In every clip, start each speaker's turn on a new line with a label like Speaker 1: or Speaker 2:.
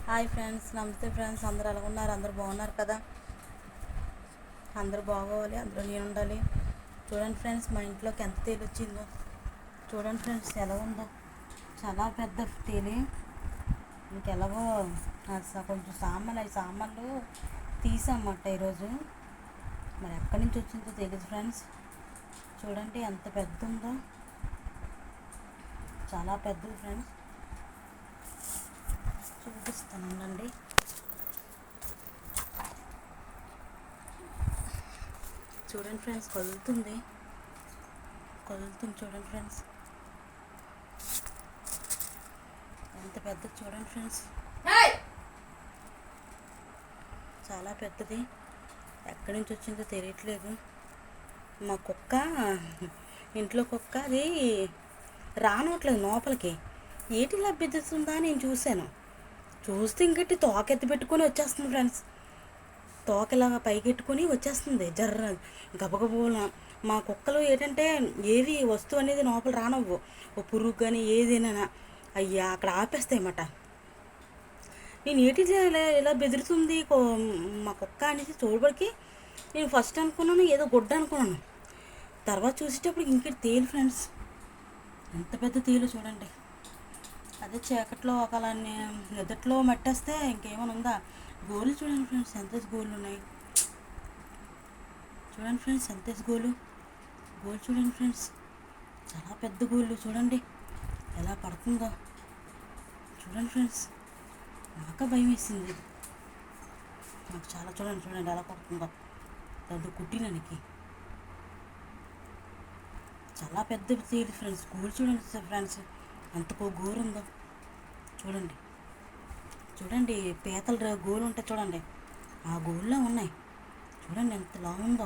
Speaker 1: Hi friends, నమస్తే friends. అందరూ ఎలా ఉన్నారు? అందరూ బాగున్నారు కదా? అందరూ బాగోవాలి, అందరూ నేను ఉండాలి. చూడండి ఫ్రెండ్స్, మా ఇంట్లోకి ఎంత తేలి వచ్చిందో. చూడండి ఫ్రెండ్స్, ఎలా ఉందో. చాలా పెద్ద తేలి. ఇంకెలాగో కొంచెం సామాన్లు తీసామన్నమాట ఈరోజు. మరి ఎక్కడి నుంచి వచ్చిందో తెలియదు ఫ్రెండ్స్. చూడండి ఎంత పెద్ద ఉందో, చాలా పెద్దది ఫ్రెండ్స్. చూపిస్తానండి. చూడండి ఫ్రెండ్స్, కదులుతుంది చూడండి ఫ్రెండ్స్, ఎంత పెద్దది చూడండి ఫ్రెండ్స్. చాలా పెద్దది. ఎక్కడి నుంచి వచ్చిందో తెలియట్లేదు. మా కుక్క, ఇంట్లో కుక్క, అది రానట్లేదు లోపలికి. ఏటిలా బెదురుతుందా నేను చూస్తే ఇంకటి తోకెత్తి పెట్టుకొని వచ్చేస్తుంది ఫ్రెండ్స్. తోకలాగా పైకెట్టుకొని వచ్చేస్తుంది జర్ర గబగబోల. మా కుక్కలు ఏంటంటే ఏది వస్తువు అనేది లోపల రానవ్వు. ఓ పురుగు కానీ ఏదైనా అయ్యా అక్కడ ఆపేస్తాయన్నమాట. నేను ఇలా బెదురుతుంది మా కుక్క అనేది చూడబడికి నేను ఫస్ట్ అనుకున్నాను ఏదో గుడ్డ అనుకున్నాను. తర్వాత చూసేటప్పుడు ఇంకటి తేలు ఫ్రెండ్స్. ఎంత పెద్ద తేలు చూడండి. అదే చీకట్లో ఒకలా ఎదుట్లో మట్టేస్తే ఇంకేమైనా ఉందా. గోళ్ళు చూడండి ఫ్రెండ్స్, ఎంత గోళ్ళు ఉన్నాయి. చూడండి ఫ్రెండ్స్, ఎంత గోళ్ళు చూడండి ఫ్రెండ్స్. చాలా పెద్ద గోళ్ళు చూడండి ఎలా పడుతుందో. చూడండి ఫ్రెండ్స్, నాకు భయం వేసింది. నాకు చాలా చూడండి ఎలా పడుతుందో. దాంట్లో కుట్టినానికి చాలా పెద్ద తేలి ఫ్రెండ్స్. గోళ్ళు చూడండి ఫ్రెండ్స్, ఎంత గోరు ఉందో. చూడండి పీతల గోలు ఉంటాయి చూడండి, ఆ గోళ్ళే ఉన్నాయి. చూడండి ఎంత లావు ఉందో.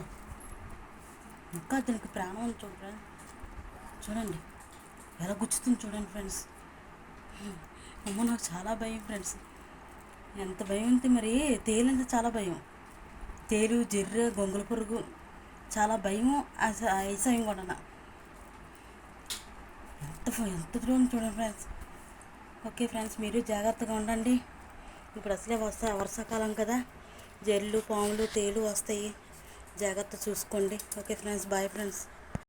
Speaker 1: ఇంకా దీనికి ప్రాణం ఉంది చూడండి. చూడండి ఎలా గుచ్చుతుంది చూడండి ఫ్రెండ్స్. అమ్మో, నాకు చాలా భయం ఫ్రెండ్స్. ఎంత భయం ఉంది. మరి తేలంటే చాలా భయం. తేలు, జర్రె, గొంగళ పురుగు చాలా భయం. ఐసయం కూడా ఎంత దూరం చూడండి ఫ్రెండ్స్. ఓకే ఫ్రెండ్స్, మీరు జాగ్రత్తగా ఉండండి. ఇప్పుడు అసలే వర్షాకాలం కదా, జల్లు, పాములు, తేలు వస్తాయి. జాగ్రత్త చూసుకోండి. Okay friends, bye friends.